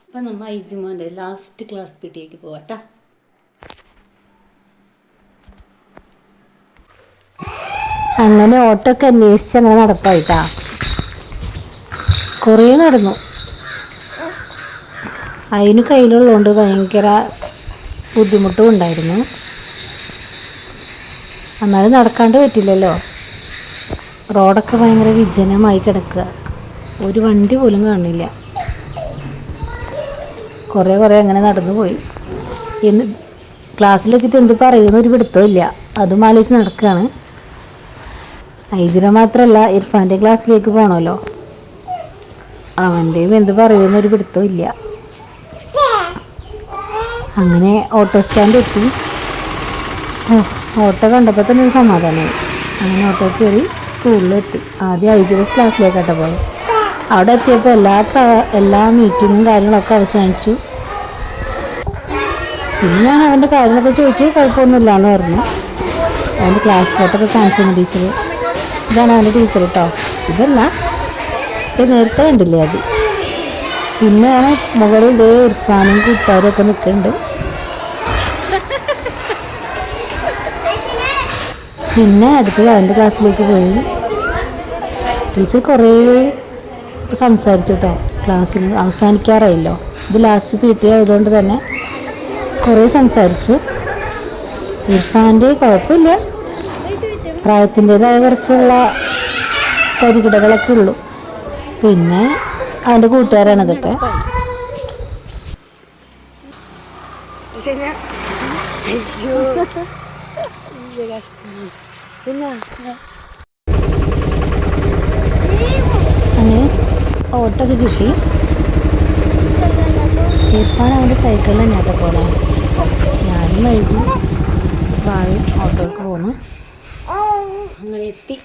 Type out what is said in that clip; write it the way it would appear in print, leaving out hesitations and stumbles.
അപ്പം നമ്മൾ ഐജിമോൻ്റെ last class പിടിയേക്ക് പോവാട്ടാ. അങ്ങനെ ഓട്ടോക്കെ അന്വേഷിച്ച് അങ്ങനെ നടപ്പായിട്ടാ. കുറേ നടന്നു. അതിന് കയ്യിലുള്ളതുകൊണ്ട് ഭയങ്കര ബുദ്ധിമുട്ടും ഉണ്ടായിരുന്നു. എന്നാലും നടക്കാണ്ട് പറ്റില്ലല്ലോ. റോഡൊക്കെ ഭയങ്കര വിജനമായി കിടക്കുക, ഒരു വണ്ടി പോലും കാണില്ല. കുറേ അങ്ങനെ നടന്നു പോയി. ഇന്ന് ക്ലാസ്സിലെത്തിയിട്ട് എന്ത് പറയുന്ന ഒരു പിടുത്തമില്ല, അതും ആലോചിച്ച് നടക്കുകയാണ്. ഐജിറ മാത്രമല്ല, ഇർഫാൻ്റെ ക്ലാസ്സിലേക്ക് പോകണമല്ലോ, അവൻ്റെയും എന്ത് പറയുന്നൊരു പിടുത്തവും ഇല്ല. അങ്ങനെ ഓട്ടോ സ്റ്റാൻഡ് എത്തി. ഓട്ടോ കണ്ടപ്പോൾ തന്നെ ഒരു സമാധാനമായി. അങ്ങനെ ഓട്ടോ കയറി സ്കൂളിലെത്തി. ആദ്യം ഐജിറസ് ക്ലാസ്സിലേക്കാട്ടോ പോയത്. അവിടെ എത്തിയപ്പോൾ എല്ലാ മീറ്റിങ്ങും കാര്യങ്ങളൊക്കെ അവസാനിച്ചു. പിന്നെ ഞാൻ അവൻ്റെ കാര്യങ്ങളൊക്കെ ചോദിച്ചു. കുഴപ്പമൊന്നുമില്ല എന്ന് പറഞ്ഞു. അവൻ്റെ ക്ലാസ് ഫോട്ടൊക്കെ കാണിച്ചു തന്നു ടീച്ചർ. ഇതാണ് അവൻ്റെ ടീച്ചർ കേട്ടോ. ഇതല്ല, ഇത് നേരത്തെ കണ്ടില്ലേ അത്. പിന്നെ മുകളിൽ ഇതേ ഇർഫാനും കൂട്ടുകാരും ഒക്കെ നിൽക്കുന്നുണ്ട്. പിന്നെ അടുത്തത് അവൻ്റെ ക്ലാസ്സിലേക്ക് പോയി. ടീച്ചർ കുറേ സംസാരിച്ചു കേട്ടോ. ക്ലാസ്സിൽ അവസാനിക്കാറായില്ലോ, ഇത് ലാസ്റ്റ് PT ആയതുകൊണ്ട് തന്നെ കുറേ സംസാരിച്ചു. ഇർഫാൻ്റെ കുഴപ്പമില്ല, പ്രായത്തിൻ്റെതായ കുറച്ചുള്ള കരികിടകളൊക്കെ ഉള്ളൂ. പിന്നെ അവൻ്റെ കൂട്ടുകാരാണ് ഇതൊക്കെ. അങ്ങനെ ഓട്ടോ ഒക്കെ കിട്ടി. ഇർഫാൻ അവൻ്റെ സൈക്കിളിൽ തന്നെയാട്ടോ പോലെ. ഞാനും വൈകി ഭാവി ഓട്ടോക്ക് പോന്നു. അങ്ങനെ എത്തി.